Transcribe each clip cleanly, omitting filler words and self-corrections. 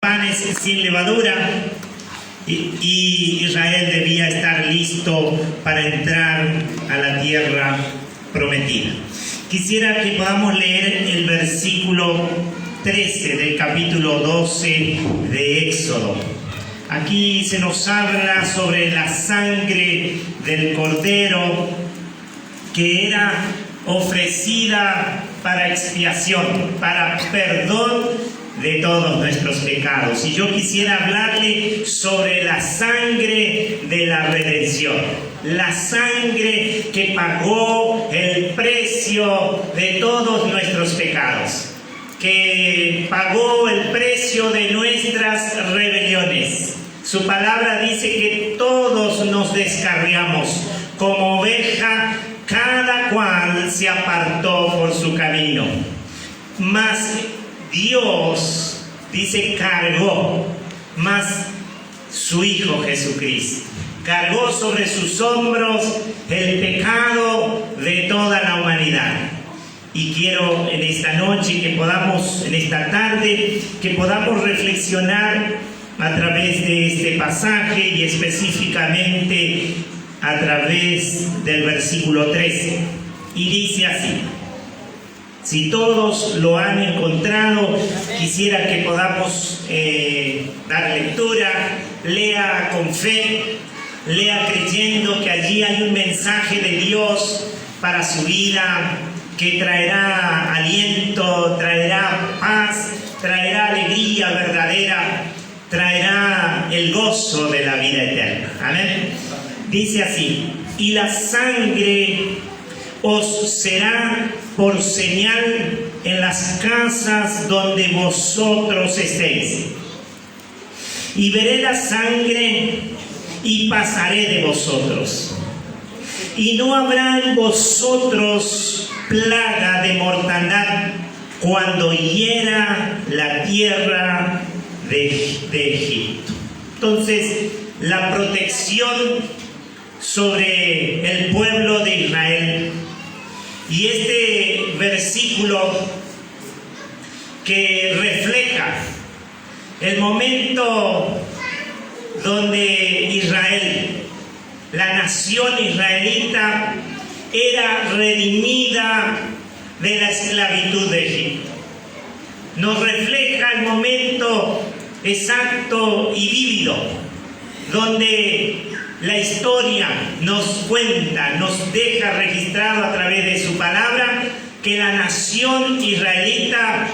panes sin levadura, y Israel debía estar listo para entrar a la tierra prometida. Quisiera que podamos leer el versículo 13 del capítulo 12 de Éxodo. Aquí se nos habla sobre la sangre del cordero que era ofrecida para expiación, para perdón de todos nuestros pecados. Y yo quisiera hablarle sobre la sangre de la redención, la sangre que pagó el precio de todos nuestros pecados, que pagó el precio de nuestras rebeliones. Su palabra dice que todos nos descarriamos como oveja, cada cual se apartó por su camino. Mas Dios, dice, cargó, más su Hijo Jesucristo cargó sobre sus hombros el pecado de toda la humanidad. Y quiero en esta noche que podamos, en esta tarde, que podamos reflexionar a través de este pasaje y específicamente a través del versículo 13. Y dice así: si todos lo han encontrado, quisiera que podamos dar lectura, lea con fe, lea creyendo que allí hay un mensaje de Dios para su vida, que traerá aliento, traerá paz, traerá alegría verdadera, traerá el gozo de la vida eterna. Amén. Dice así: y la sangre os será por señal en las casas donde vosotros estéis. Y veré la sangre y pasaré de vosotros. Y no habrá en vosotros plaga de mortandad cuando hiera la tierra de Egipto. Entonces, la protección sobre el pueblo de Israel. Y este versículo que refleja el momento donde Israel, la nación israelita, era redimida de la esclavitud de Egipto. Nos refleja el momento exacto y vívido donde la historia nos cuenta, nos deja registrado a través de su palabra que la nación israelita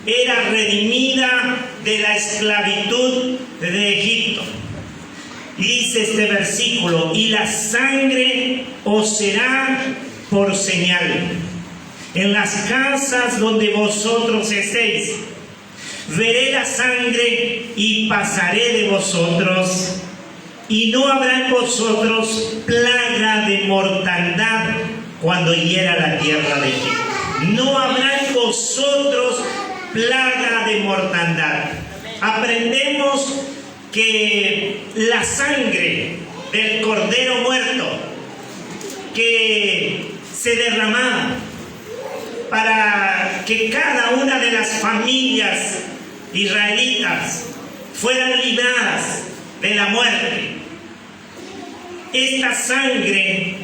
era redimida de la esclavitud de Egipto. Y dice este versículo: y la sangre os será por señal en las casas donde vosotros estéis. Veré la sangre y pasaré de vosotros, y no habrá en vosotros plaga de mortandad cuando hiera la tierra de Egipto. No habrá en vosotros plaga de mortandad. Aprendemos que la sangre del cordero muerto que se derramaba para que cada una de las familias israelitas fueran libradas de la muerte, esta sangre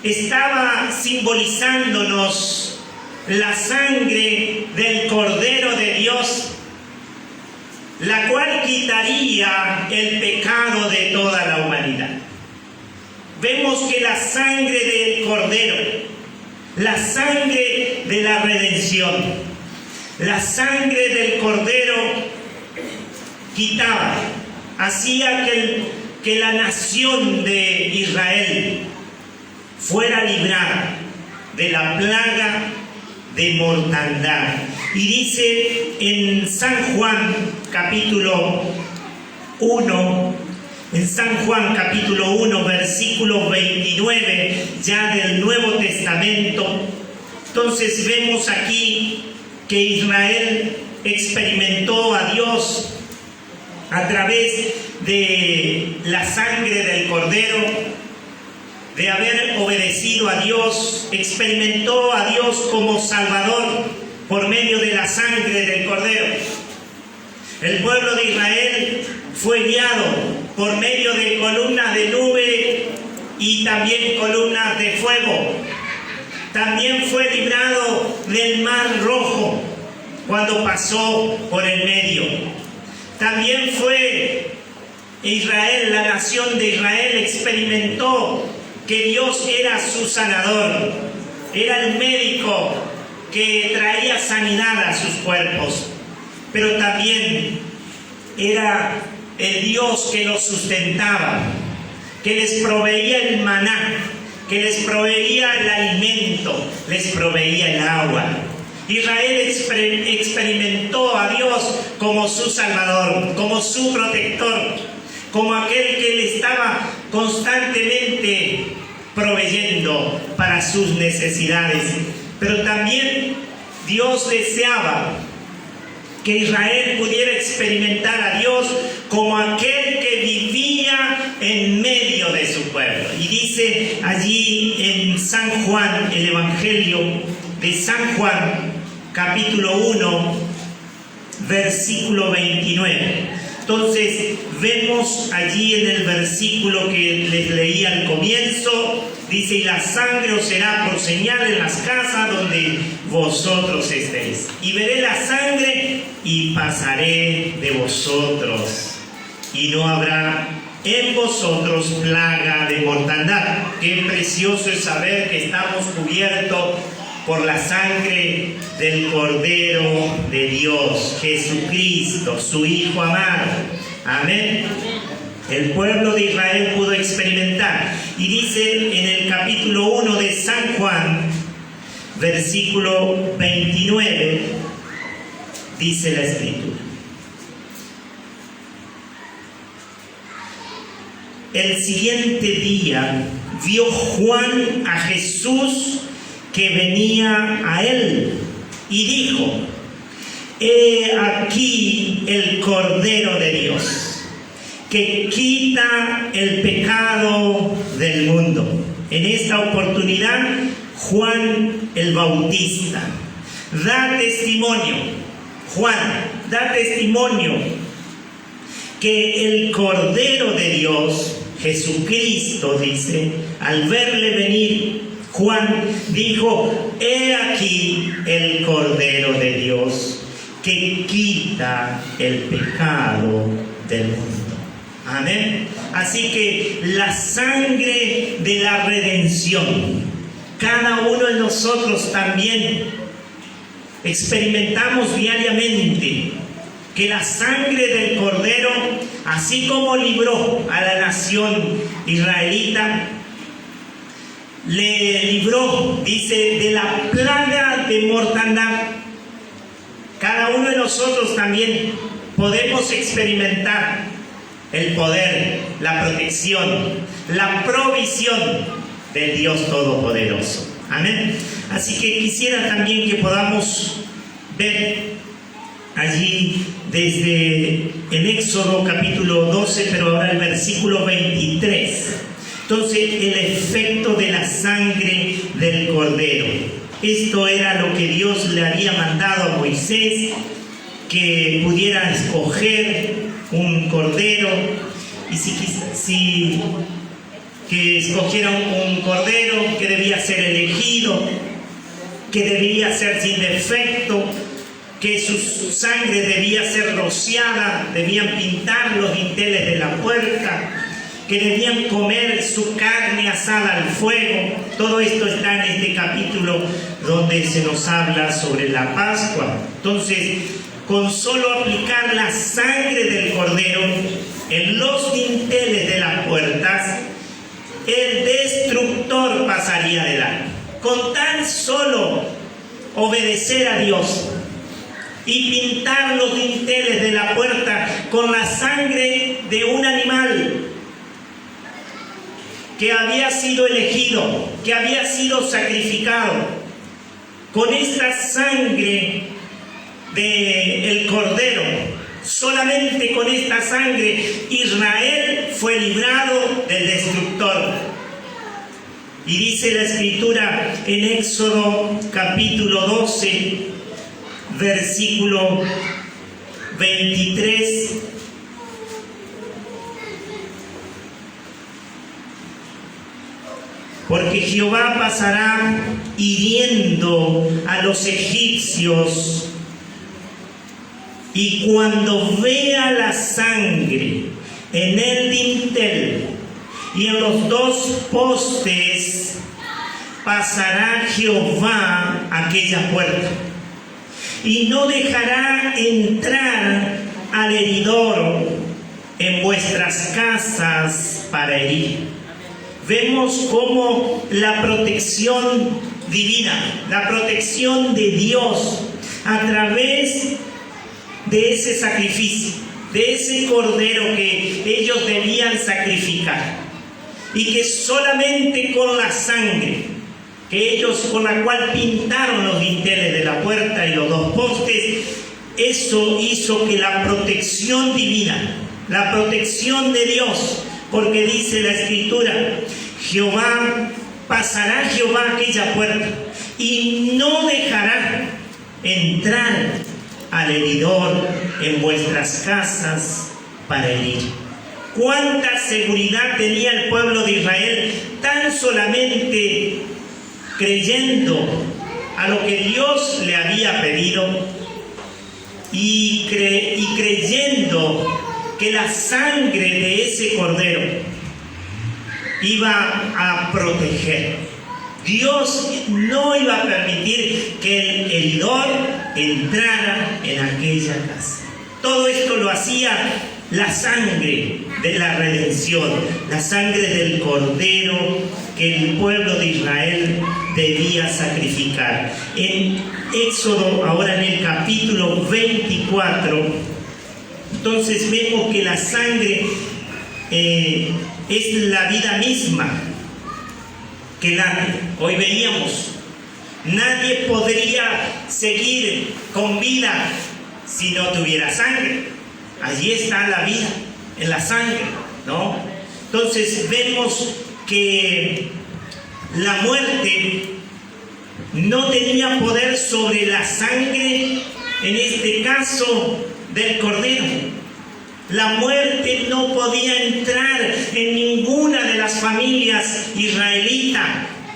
estaba simbolizándonos la sangre del Cordero de Dios, la cual quitaría el pecado de toda la humanidad. Vemos que la sangre del Cordero, la sangre de la redención, la sangre del Cordero quitaba, hacía que la nación de Israel fuera librada de la plaga de mortandad. Y dice en San Juan capítulo 1, versículo 29, ya del Nuevo Testamento. Entonces vemos aquí que Israel experimentó a Dios a través de la sangre del Cordero, de haber obedecido a Dios, experimentó a Dios como Salvador por medio de la sangre del Cordero. El pueblo de Israel fue guiado por medio de columnas de nube y también columnas de fuego. También fue librado del Mar Rojo cuando pasó por el medio. También fue Israel, la nación de Israel, experimentó que Dios era su sanador, era el médico que traía sanidad a sus cuerpos, pero también era el Dios que los sustentaba, que les proveía el maná, que les proveía el alimento, les proveía el agua. Israel experimentó a Dios como su Salvador, como su protector, como aquel que le estaba constantemente proveyendo para sus necesidades. Pero también Dios deseaba que Israel pudiera experimentar a Dios como aquel que vivía en medio de su pueblo. Y dice allí en San Juan, el Evangelio de San Juan, capítulo 1, versículo 29. Entonces vemos allí en el versículo que les leí al comienzo, dice: y la sangre os será por señal en las casas donde vosotros estéis. Y veré la sangre y pasaré de vosotros, y no habrá en vosotros plaga de mortandad. Qué precioso es saber que estamos cubiertos por la sangre del Cordero de Dios, Jesucristo, su Hijo amado. Amén. El pueblo de Israel pudo experimentar. Y dice en el capítulo 1 de San Juan, versículo 29, dice la Escritura: el siguiente día vio Juan a Jesús que venía a él y dijo: he aquí el Cordero de Dios, que quita el pecado del mundo. En esta oportunidad, Juan el Bautista da testimonio, que el Cordero de Dios, Jesucristo, dice, al verle venir, Juan dijo: he aquí el Cordero de Dios, que quita el pecado del mundo. Amén. Así que la sangre de la redención, cada uno de nosotros también experimentamos diariamente que la sangre del Cordero, así como libró a la nación israelita, le libró, dice, de la plaga de mortandad. Cada uno de nosotros también podemos experimentar el poder, la protección, la provisión del Dios Todopoderoso. Amén. Así que quisiera también que podamos ver allí desde el Éxodo capítulo 12, pero ahora el versículo 23. Entonces, el efecto de la sangre del Cordero. Esto era lo que Dios le había mandado a Moisés, que pudiera escoger un cordero, y que escogiera un cordero que debía ser elegido, que debía ser sin defecto, que su sangre debía ser rociada, debían pintar los dinteles de la puerta, que debían comer su carne asada al fuego. Todo esto está en este capítulo donde se nos habla sobre la Pascua. Entonces, con solo aplicar la sangre del Cordero en los dinteles de las puertas, el destructor pasaría de largo. Con tan solo obedecer a Dios y pintar los dinteles de la puerta con la sangre de un animal que había sido elegido, que había sido sacrificado, con esta sangre del Cordero, solamente con esta sangre, Israel fue librado del destructor. Y dice la Escritura en Éxodo capítulo 12, versículo 23. Porque Jehová pasará hiriendo a los egipcios, y cuando vea la sangre en el dintel y en los dos postes, pasará Jehová aquella puerta, y no dejará entrar al heridor en vuestras casas para herir. Vemos cómo la protección divina, la protección de Dios a través de ese sacrificio, de ese cordero que ellos debían sacrificar, y que solamente con la sangre que ellos, con la cual pintaron los dinteles de la puerta y los dos postes, eso hizo que la protección divina, la protección de Dios, porque dice la Escritura, pasará Jehová aquella puerta y no dejará entrar al heridor en vuestras casas para herir. Cuánta seguridad tenía el pueblo de Israel, tan solamente creyendo a lo que Dios le había pedido y creyendo que la sangre de ese cordero iba a proteger. Dios no iba a permitir que el heridor entrara en aquella casa. Todo esto lo hacía la sangre de la redención, la sangre del cordero que el pueblo de Israel debía sacrificar. En Éxodo, ahora en el capítulo 24, entonces vemos que la sangre es la vida misma que nadie. Hoy veíamos, nadie podría seguir con vida si no tuviera sangre. Allí está la vida, en la sangre, ¿no? Entonces vemos que la muerte no tenía poder sobre la sangre, en este caso del cordero. La muerte no podía entrar en ninguna de las familias israelitas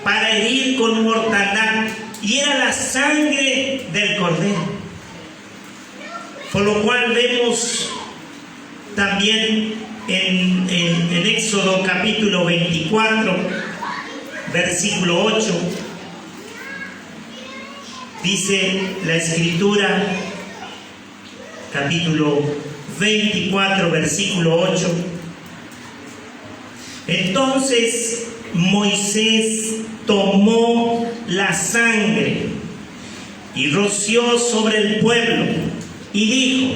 para herir con mortandad, y era la sangre del cordero. Por lo cual vemos también en Éxodo capítulo 24, versículo 8, dice la Escritura, capítulo 24, versículo 8. Entonces Moisés tomó la sangre y roció sobre el pueblo y dijo: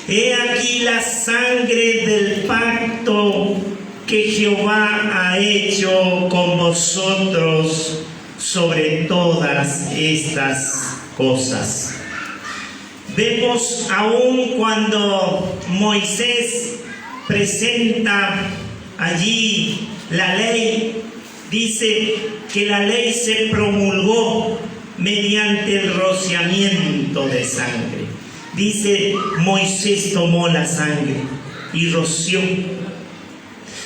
he aquí la sangre del pacto que Jehová ha hecho con vosotros sobre todas estas cosas. Vemos aún cuando Moisés presenta allí la ley, dice que la ley se promulgó mediante el rociamiento de sangre. Dice, Moisés tomó la sangre y roció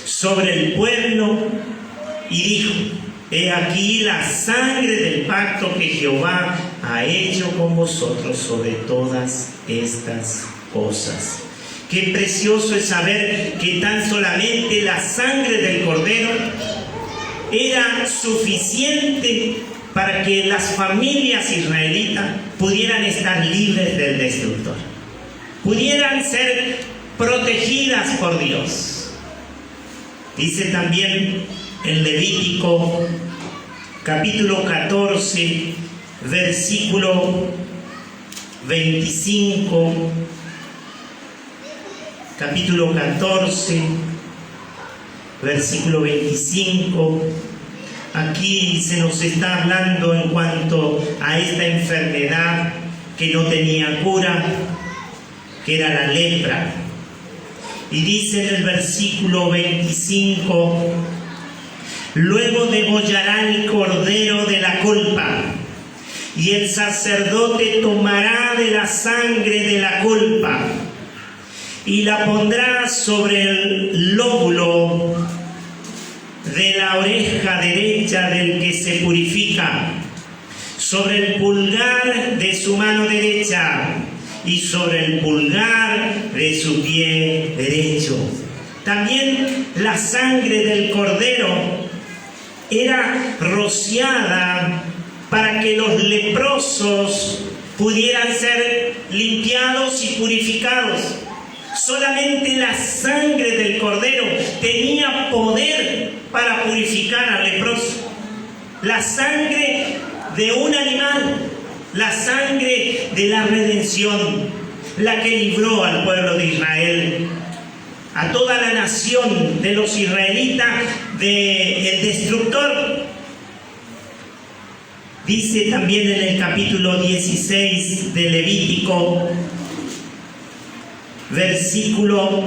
sobre el pueblo y dijo: he aquí la sangre del pacto que Jehová ha hecho con vosotros sobre todas estas cosas. Qué precioso es saber que tan solamente la sangre del cordero era suficiente para que las familias israelitas pudieran estar libres del destructor, pudieran ser protegidas por Dios. Dice también en Levítico capítulo 14, versículo 25, capítulo 14, versículo 25, aquí se nos está hablando en cuanto a esta enfermedad que no tenía cura, que era la lepra. Y dice en el versículo 25: luego degollará el cordero de la culpa y el sacerdote tomará de la sangre de la culpa y la pondrá sobre el lóbulo de la oreja derecha del que se purifica, sobre el pulgar de su mano derecha y sobre el pulgar de su pie derecho. También la sangre del cordero era rociada para que los leprosos pudieran ser limpiados y purificados. Solamente la sangre del cordero tenía poder para purificar al leproso. La sangre de un animal, la sangre de la redención, la que libró al pueblo de Israel, a toda la nación de los israelitas del destructor. Dice también en el capítulo 16 de Levítico, versículo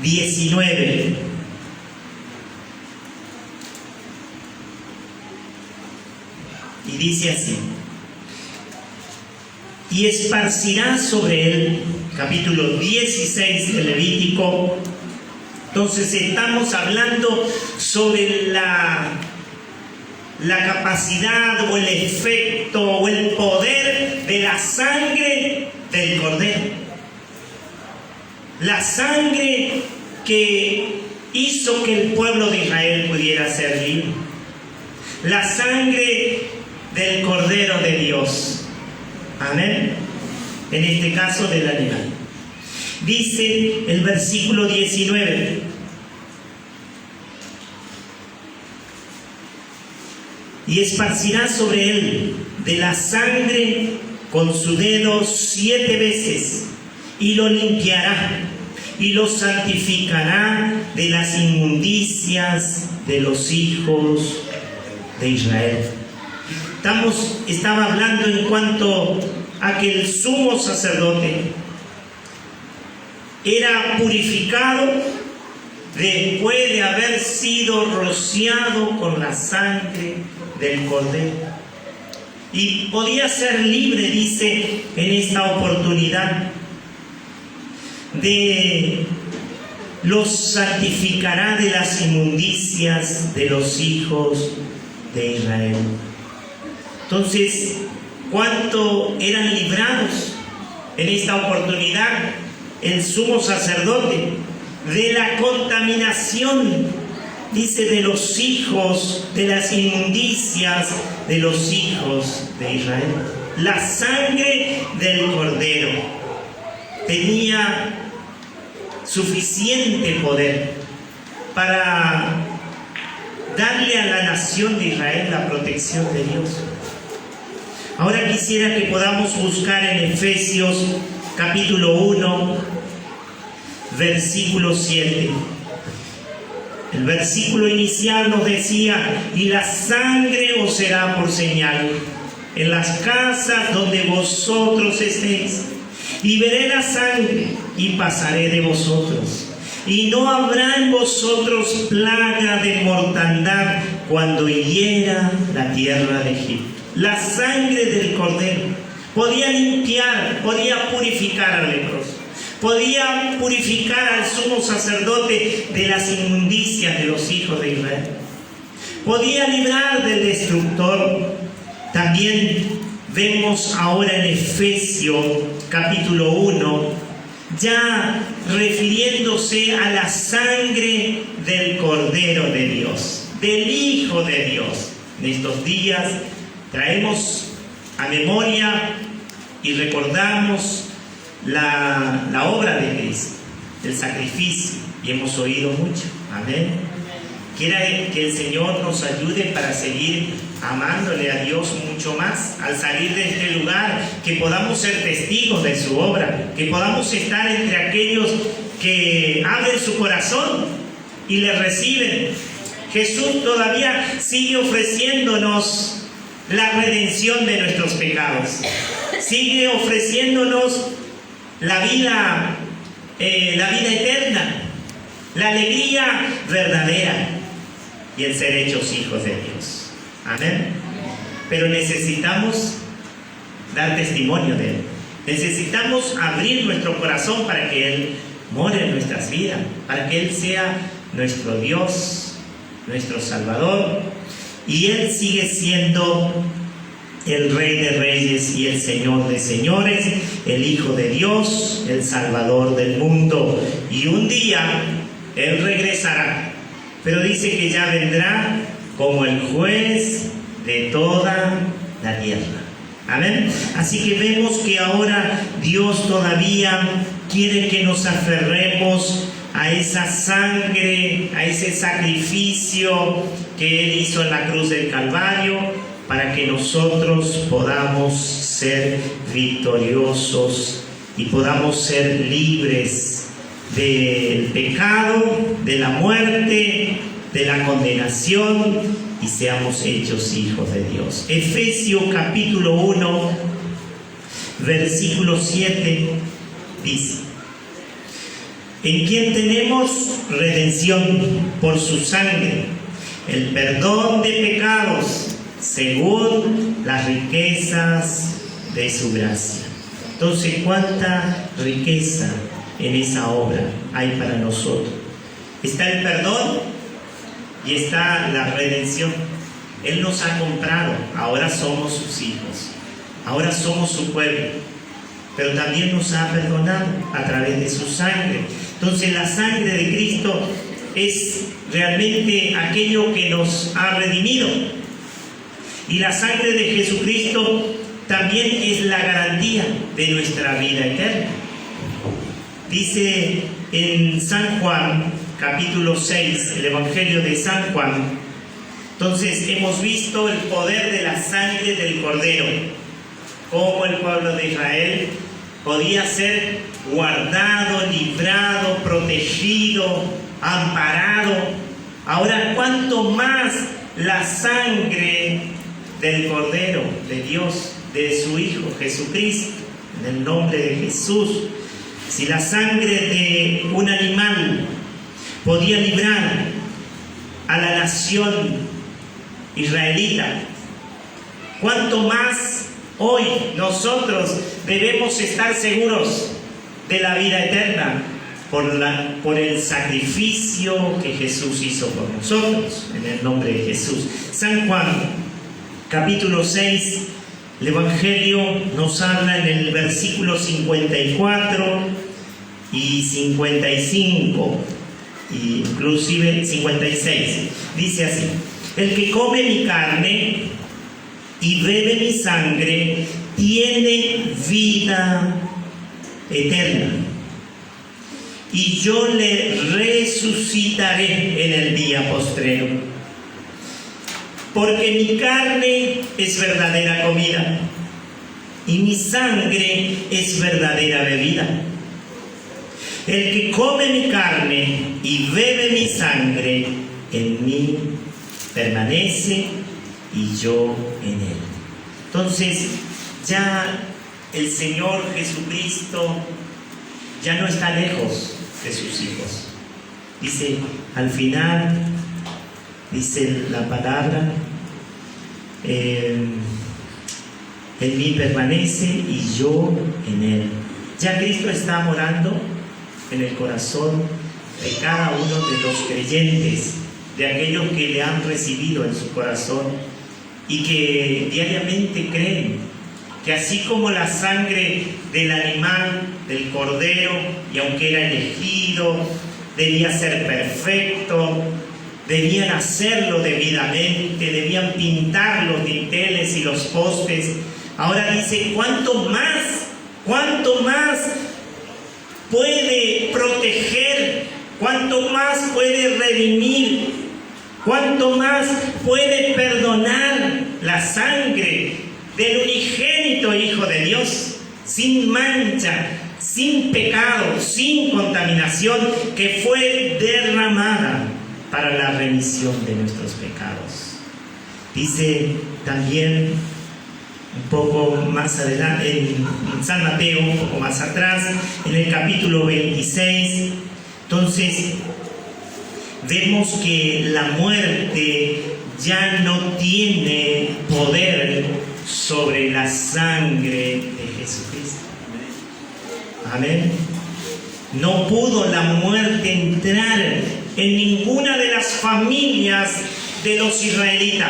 19. Y dice así: y esparcirá sobre él, capítulo 16 de Levítico. Entonces estamos hablando sobre la capacidad o el efecto o el poder de la sangre del cordero. La sangre que hizo que el pueblo de Israel pudiera ser libre. La sangre del Cordero de Dios. Amén. En este caso del animal. Dice el versículo 19: y esparcirá sobre él de la sangre con su dedo 7 veces, y lo limpiará, y lo santificará de las inmundicias de los hijos de Israel. Estaba hablando en cuanto a que el sumo sacerdote era purificado después de haber sido rociado con la sangre del cordero, y podía ser libre, dice, en esta oportunidad. Los santificará de las inmundicias de los hijos de Israel. Entonces, ¿cuánto eran librados en esta oportunidad el sumo sacerdote de la contaminación, dice, de los hijos, de las inmundicias de los hijos de Israel? La sangre del cordero tenía suficiente poder para darle a la nación de Israel la protección de Dios. Ahora quisiera que podamos buscar en Efesios capítulo 1, versículo 7. El versículo inicial nos decía: y la sangre os será por señal en las casas donde vosotros estéis, y veré la sangre y pasaré de vosotros, y no habrá en vosotros plaga de mortandad cuando hiera la tierra de Egipto. La sangre del cordero podía limpiar, podía purificar al leproso, podía purificar al sumo sacerdote de las inmundicias de los hijos de Israel, podía librar del destructor. También vemos ahora en Efesios capítulo 1, ya refiriéndose a la sangre del Cordero de Dios, del Hijo de Dios. En estos días traemos a memoria y recordamos la obra de Cristo, el sacrificio, y hemos oído mucho. Amén. Quiera que el Señor nos ayude para seguir amándole a Dios mucho más al salir de este lugar, que podamos ser testigos de su obra, que podamos estar entre aquellos que abren su corazón y le reciben. Jesús todavía sigue ofreciéndonos la redención de nuestros pecados, sigue ofreciéndonos la vida eterna, la alegría verdadera y el ser hechos hijos de Dios. Amén. Pero necesitamos dar testimonio de Él. Necesitamos abrir nuestro corazón para que Él more en nuestras vidas, para que Él sea nuestro Dios, nuestro Salvador. Y Él sigue siendo el Rey de Reyes y el Señor de Señores, el Hijo de Dios, el Salvador del mundo. Y un día Él regresará, pero dice que ya vendrá como el juez de toda la tierra. Amén. Así que vemos que ahora Dios todavía quiere que nos aferremos a esa sangre, a ese sacrificio que Él hizo en la cruz del Calvario, para que nosotros podamos ser victoriosos y podamos ser libres del pecado, de la muerte, de la condenación, y seamos hechos hijos de Dios. Efesios capítulo 1, versículo 7 dice: en quien tenemos redención por su sangre, el perdón de pecados, según las riquezas de su gracia. Entonces, ¿cuánta riqueza en esa obra hay para nosotros? Está el perdón y está la redención. Él nos ha comprado, ahora somos sus hijos, ahora somos su pueblo, pero también nos ha perdonado a través de su sangre. Entonces, la sangre de Cristo es realmente aquello que nos ha redimido. Y la sangre de Jesucristo también es la garantía de nuestra vida eterna. Dice en San Juan, capítulo 6, el Evangelio de San Juan. Entonces, hemos visto el poder de la sangre del Cordero, cómo el pueblo de Israel podía ser guardado, librado, protegido, amparado. Ahora, ¿cuánto más la sangre del Cordero de Dios, de su Hijo Jesucristo, en el nombre de Jesús? Si la sangre de un animal podía librar a la nación israelita, ¿cuánto más hoy nosotros debemos estar seguros de la vida eterna por el sacrificio que Jesús hizo por nosotros, en el nombre de Jesús? San Juan, capítulo 6, el Evangelio nos habla en el versículo 54 y 55, inclusive 56. Dice así: el que come mi carne y bebe mi sangre tiene vida eterna, y yo le resucitaré en el día postrero. Porque mi carne es verdadera comida y mi sangre es verdadera bebida. El que come mi carne y bebe mi sangre, en mí permanece y yo en él. Entonces, ya el Señor Jesucristo ya no está lejos de sus hijos. Dice, al final, dice la palabra, en mí permanece y yo en él. Ya Cristo está morando en el corazón de cada uno de los creyentes, de aquellos que le han recibido en su corazón y que diariamente creen que así como la sangre del animal, del cordero, y aunque era elegido, debía ser perfecto, debían hacerlo debidamente, debían pintar los dinteles y los postes. Ahora dice, ¿cuánto más puede proteger? ¿Cuánto más puede redimir? ¿Cuánto más puede perdonar la sangre del unigénito Hijo de Dios, sin mancha, sin pecado, sin contaminación, que fue derramada para la remisión de nuestros pecados? Dice también un poco más adelante, en San Mateo, un poco más atrás, en el capítulo 26, entonces vemos que la muerte ya no tiene poder sobre la sangre de Jesucristo. Amén. No pudo la muerte entrar en ninguna de las familias de los israelitas,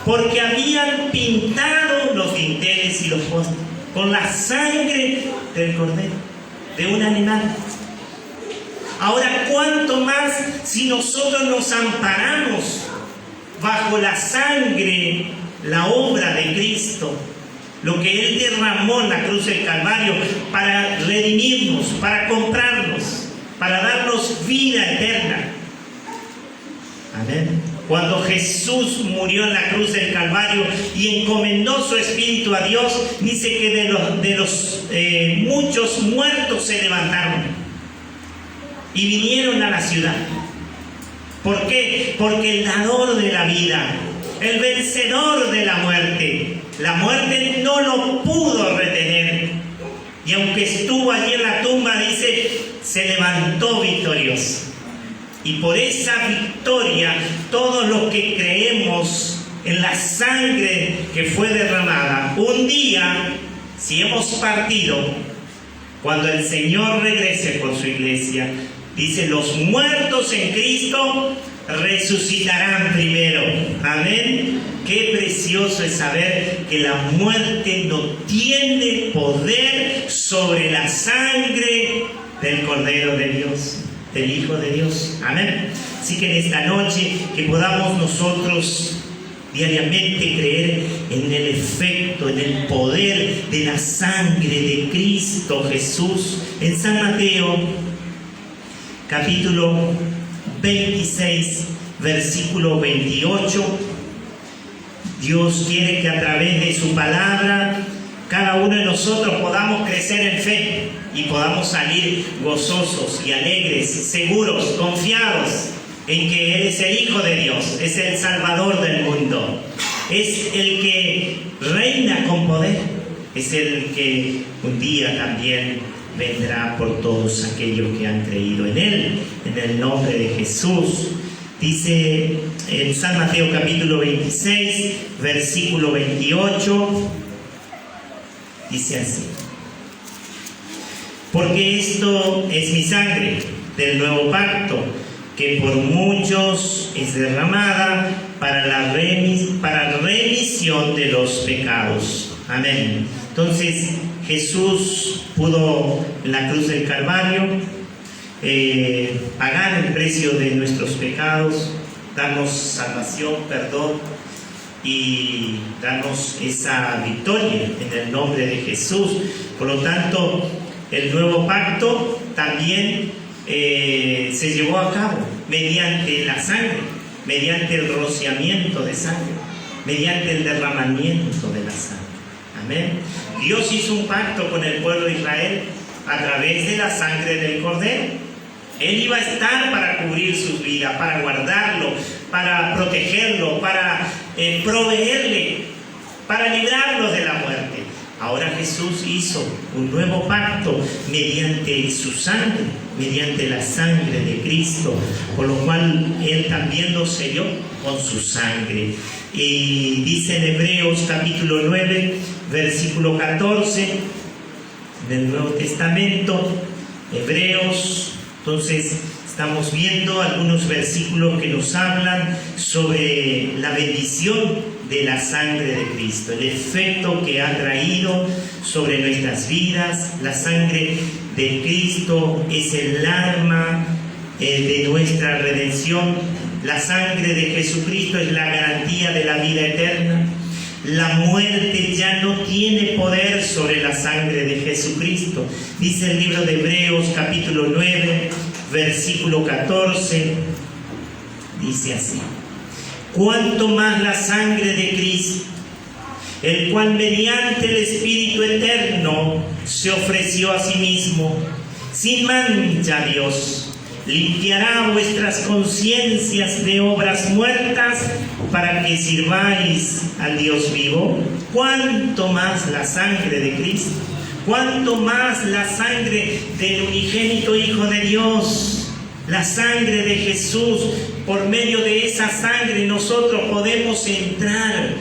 porque habían pintado los dinteles y los postes con la sangre del cordero, de un animal. Ahora, ¿cuánto más si nosotros nos amparamos bajo la sangre, la obra de Cristo, lo que Él derramó en la cruz del Calvario para redimirnos, para comprarnos, para darnos vida eterna? Amén. Cuando Jesús murió en la cruz del Calvario y encomendó su espíritu a Dios, dice que de los muchos muertos se levantaron y vinieron a la ciudad. ¿Por qué? Porque el dador de la vida, el vencedor de la muerte no lo pudo retener. Y aunque estuvo allí en la tumba, dice, se levantó victorioso. Y por esa victoria, todos los que creemos en la sangre que fue derramada, un día, si hemos partido, cuando el Señor regrese con su iglesia, dice, los muertos en Cristo resucitarán primero. Amén. Qué precioso es saber que la muerte no tiene poder sobre la sangre del Cordero de Dios, del Hijo de Dios. Amén. Así que en esta noche que podamos nosotros diariamente creer en el efecto, en el poder de la sangre de Cristo Jesús. En San Mateo, capítulo 26, versículo 28, Dios quiere que a través de su palabra cada uno de nosotros podamos crecer en fe y podamos salir gozosos y alegres, seguros, confiados en que Él es el Hijo de Dios, es el Salvador del mundo, es el que reina con poder, es el que un día también vendrá por todos aquellos que han creído en Él, en el nombre de Jesús. Dice en San Mateo capítulo 26, versículo 28, dice así: porque esto es mi sangre del nuevo pacto, que por muchos es derramada para remisión de los pecados. Amén. Entonces Jesús pudo en la cruz del Calvario pagar el precio de nuestros pecados, darnos salvación, perdón y darnos esa victoria en el nombre de Jesús. Por lo tanto, el nuevo pacto también se llevó a cabo mediante la sangre, mediante el rociamiento de sangre, mediante el derramamiento de la sangre. Amén. Dios hizo un pacto con el pueblo de Israel a través de la sangre del Cordero. Él iba a estar para cubrir sus vidas, para guardarlo, para protegerlo, para proveerle, para librarlo de la muerte. Ahora Jesús hizo un nuevo pacto mediante su sangre, mediante la sangre de Cristo, por lo cual Él también lo selló con su sangre. Y dice en Hebreos capítulo 9, versículo 14 del Nuevo Testamento, Hebreos. Entonces estamos viendo algunos versículos que nos hablan sobre la bendición de la sangre de Cristo, el efecto que ha traído sobre nuestras vidas. La sangre de Cristo es el arma de nuestra redención. La sangre de Jesucristo es la garantía de la vida eterna. La muerte ya no tiene poder sobre la sangre de Jesucristo. Dice el libro de Hebreos capítulo 9, versículo 14, dice así: cuanto más la sangre de Cristo, el cual mediante el Espíritu eterno se ofreció a sí mismo, sin mancha a Dios, limpiará vuestras conciencias de obras muertas para que sirváis al Dios vivo. Cuanto más la sangre de Cristo, cuanto más la sangre del unigénito Hijo de Dios, la sangre de Jesús. Por medio de esa sangre nosotros podemos entrar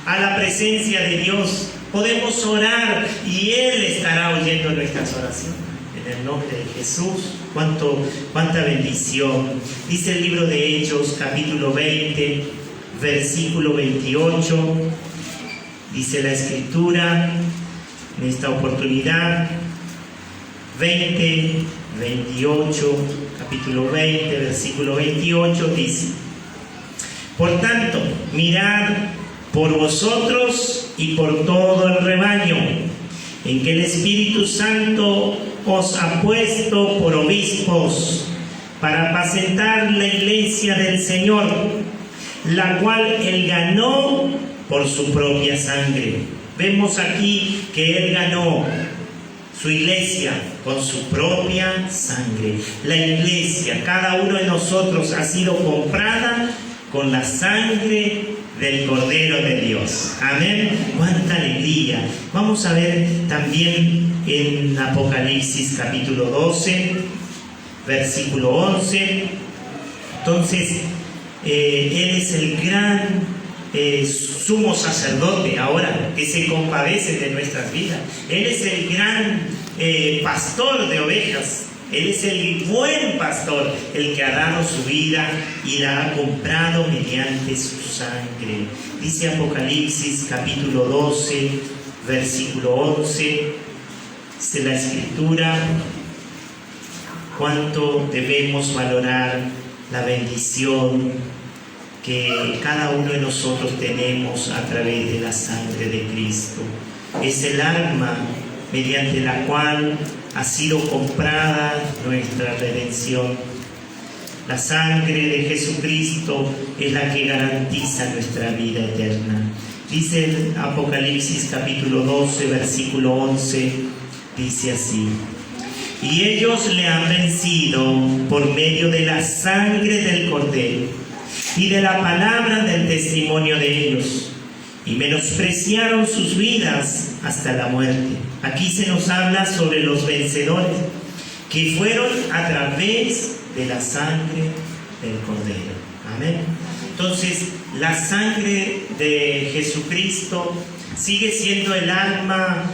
a la presencia de Dios. Podemos orar y Él estará oyendo nuestras oraciones. En el nombre de Jesús, cuánta bendición. Dice el libro de Hechos, capítulo 20, versículo 28. Dice la Escritura, en esta oportunidad, 28, capítulo 20, versículo 28, dice: por tanto, mirad por vosotros y por todo el rebaño, en que el Espíritu Santo os ha puesto por obispos, para apacentar la iglesia del Señor, la cual Él ganó por su propia sangre. Vemos aquí que Él ganó su iglesia con su propia sangre. La iglesia, cada uno de nosotros, ha sido comprada con la sangre del Cordero de Dios. Amén. Cuánta alegría. Vamos a ver también en Apocalipsis capítulo 12, versículo 11. Entonces, Él es el gran sumo sacerdote ahora, que se compadece de nuestras vidas. Él es el gran pastor de ovejas. Él es el buen pastor, el que ha dado su vida y la ha comprado mediante su sangre. Dice Apocalipsis capítulo 12, versículo 11, dice la Escritura: cuánto debemos valorar la bendición que cada uno de nosotros tenemos a través de la sangre de Cristo. Es el arma mediante la cual ha sido comprada nuestra redención. La sangre de Jesucristo es la que garantiza nuestra vida eterna. Dice el Apocalipsis capítulo 12, versículo 11, dice así: y ellos le han vencido por medio de la sangre del Cordero y de la palabra del testimonio de ellos, y menospreciaron sus vidas hasta la muerte. Aquí se nos habla sobre los vencedores, que fueron a través de la sangre del Cordero. Amén. Entonces, la sangre de Jesucristo sigue siendo el arma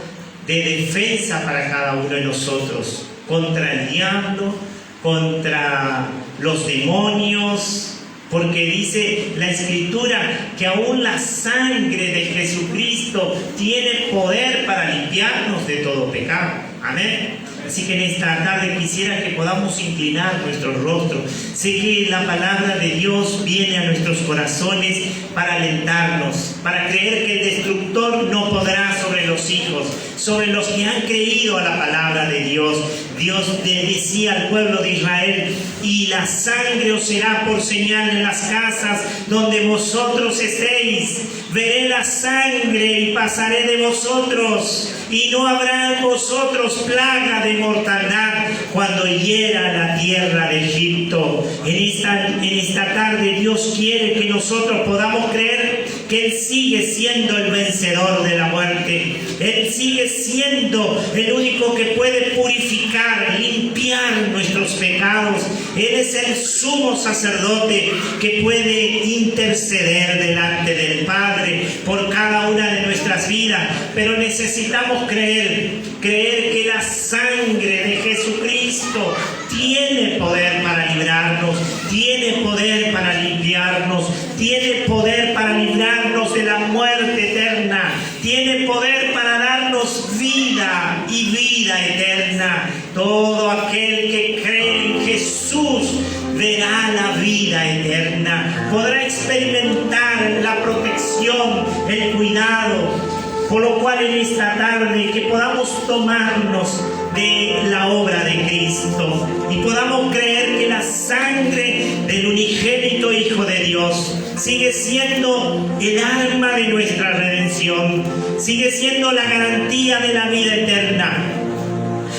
de defensa para cada uno de nosotros, contra el diablo, contra los demonios, porque dice la Escritura que aún la sangre de Jesucristo tiene poder para limpiarnos de todo pecado. Amén. Así que en esta tarde quisiera que podamos inclinar nuestro rostro. Sé que la palabra de Dios viene a nuestros corazones para alentarnos, para creer que el destructor no podrá sobre los hijos, sobre los que han creído a la palabra de Dios. Dios decía al pueblo de Israel: y la sangre os será por señal en las casas donde vosotros estéis. Veré la sangre y pasaré de vosotros, y no habrá en vosotros plaga de mortandad cuando hiera la tierra de Egipto. En esta tarde Dios quiere que nosotros podamos creer que Él sigue siendo el vencedor de la muerte. Él sigue siendo el único que puede purificar, limpiar nuestros pecados. Él es el sumo sacerdote que puede interceder delante del Padre por cada una de nuestras vidas. Pero necesitamos creer que la sangre de Jesucristo tiene poder para librarnos, tiene poder para limpiarnos, tiene poder para librarnos de la muerte eterna, tiene poder para darnos vida y vida eterna. Todo aquel que cree en Jesús verá la vida eterna, podrá experimentar la protección, el cuidado. Por lo cual en esta tarde que podamos tomarnos de la obra de Cristo y podamos creer que la sangre del unigénito Hijo de Dios sigue siendo el arma de nuestra redención, sigue siendo la garantía de la vida eterna,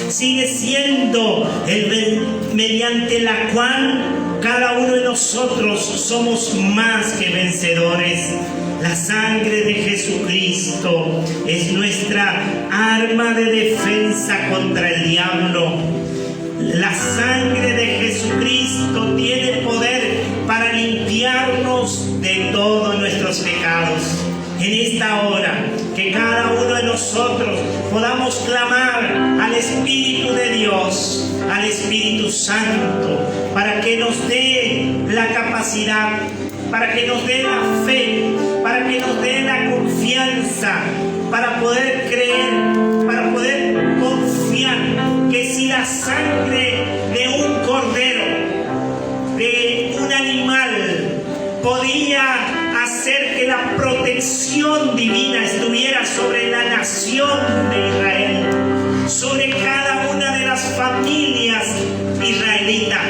sigue siendo mediante la cual cada uno de nosotros somos más que vencedores. La sangre de Jesucristo es nuestra arma de defensa contra el diablo. La sangre de Jesucristo tiene poder para limpiarnos de todos nuestros pecados. En esta hora, que cada uno de nosotros podamos clamar al Espíritu de Dios, al Espíritu Santo, para que nos dé la capacidad, para que nos dé la fe, para que nos dé la confianza, para poder creer, para poder confiar que si la sangre de un cordero, de un animal, podía hacer que la protección divina estuviera sobre la nación de Israel, sobre cada una de las familias israelitas,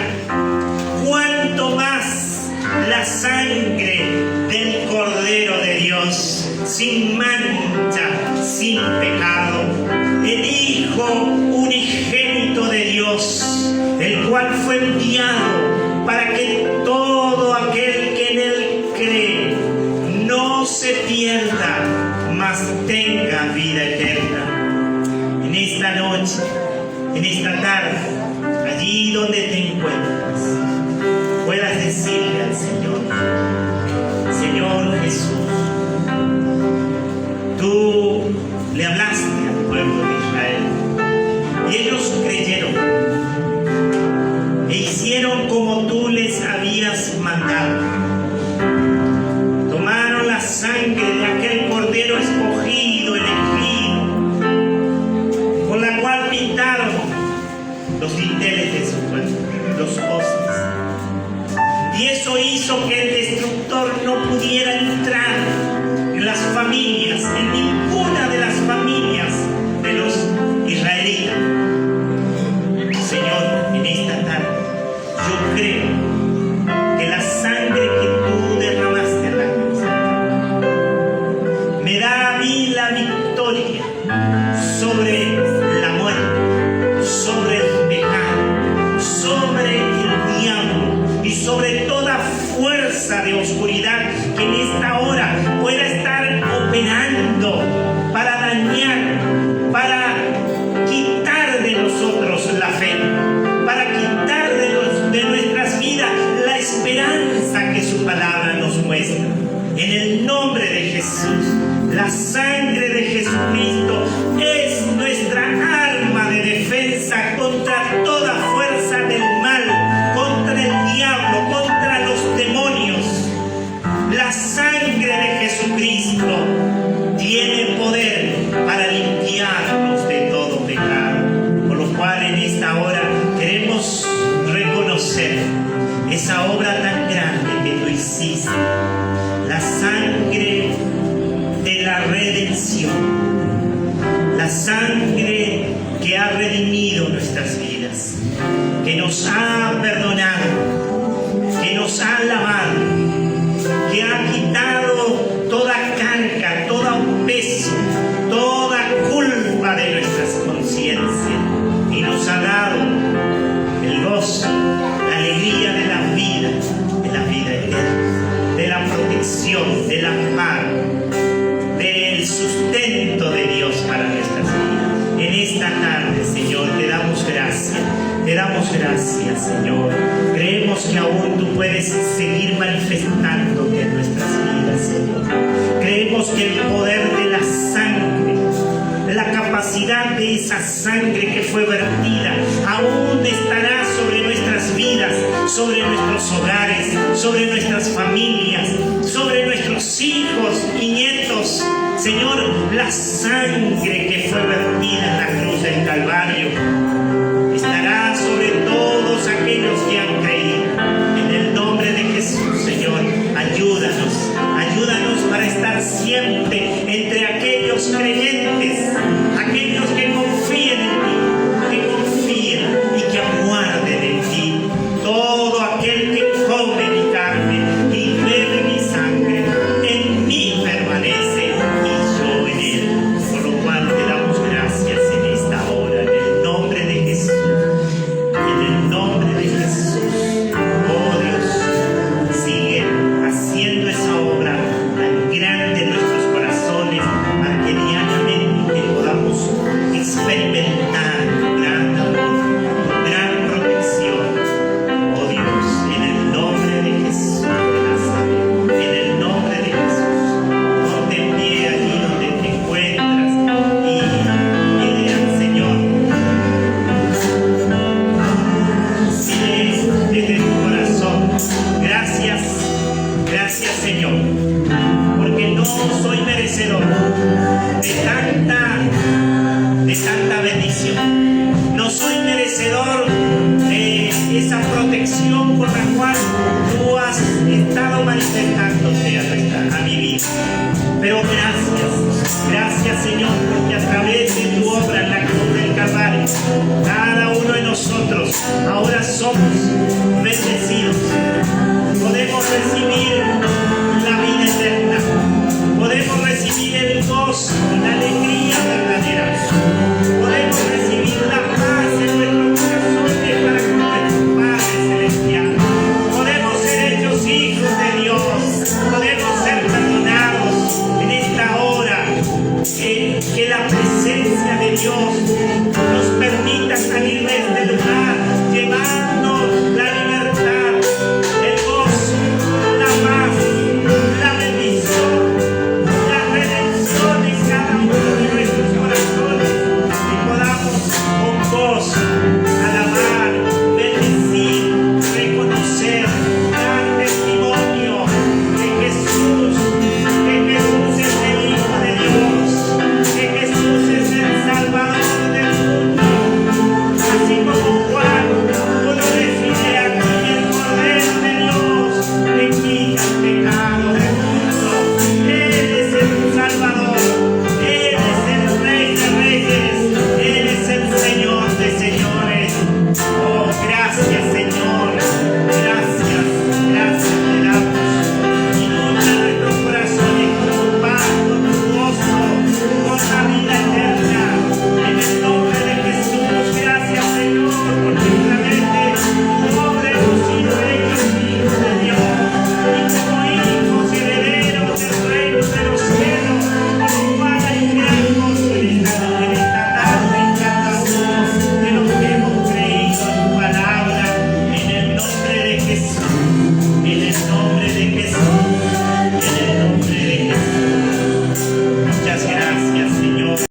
cuánto más la sangre del Cordero de Dios, sin mancha, sin pecado, el Hijo unigénito de Dios, el cual fue enviado para que todo aquel que en él cree no se pierda, mas tenga vida eterna. En esta noche, en esta tarde, allí donde te encuentras, puedas decirle al Señor: Señor Jesús, tú le hablaste al pueblo de Israel y ellos creyeron e hicieron como tú les habías mandado. Tomaron la sangre de aquel cordero escogido, elegido, con la cual pintaron los dinteles de su cuerpo, los postes. Y eso hizo que el destructor no pudiera entrar en las familias, en ninguna de las familias de los israelitas. Señor, en esta tarde, yo creo que la sangre que tú derramaste en la cruz me da a mí la victoria sobre la muerte, sobre el pecado, sobre el diablo y sobre toda fuerza de oscuridad que en esta hora pueda estar operando para dañar, para quitar de nosotros la fe, para quitar de nuestras vidas la esperanza que su palabra nos muestra. En el nombre de Jesús, la sangre de Jesucristo es nuestra arma de defensa contra toda fuerza del mal, contra el diablo, contra los demonios. La sangre de Jesucristo tiene poder para limpiarnos de todo pecado. Por lo cual en esta hora queremos reconocer esa obra tan grande que tú hiciste, la sangre de la redención, la sangre que ha redimido nuestras vidas, que nos ha perdonado, que nos ha lavado, que ha quitado toda carga, todo peso, toda culpa de nuestras conciencias y nos ha dado el gozo, la alegría de la vida eterna, de la protección, del amparo, del sustento de Dios para nuestras vidas. En esta tarde, Señor, te damos gracias, Señor. Creemos que aún tú puedes seguir manifestándote en nuestras vidas, Señor. Creemos que el poder de la sangre, la capacidad de esa sangre que fue vertida, aún estará sobre nuestras vidas, sobre nuestros hogares, sobre nuestras familias, sobre nuestros hijos y nietos. Señor, la sangre que fue vertida en la cruz del Calvario estará sobre todos aquellos que han creído. En el nombre de Jesús, Señor, ayúdanos para estar siempre entre aquellos creyentes, aquellos que confíen en ti, que confíen y que aguarden en ti. Todo aquel que come mi carne y bebe mi sangre, en mí permanece y yo en él. Por lo cual te damos gracias en esta hora, en el nombre de esa protección con la cual tú has estado manifestándote a mi vida. Pero gracias Señor, porque a través de tu obra en la cruz del Calvario, cada uno de nosotros ahora somos bendecidos. Podemos recibir la vida eterna, podemos recibir el gozo,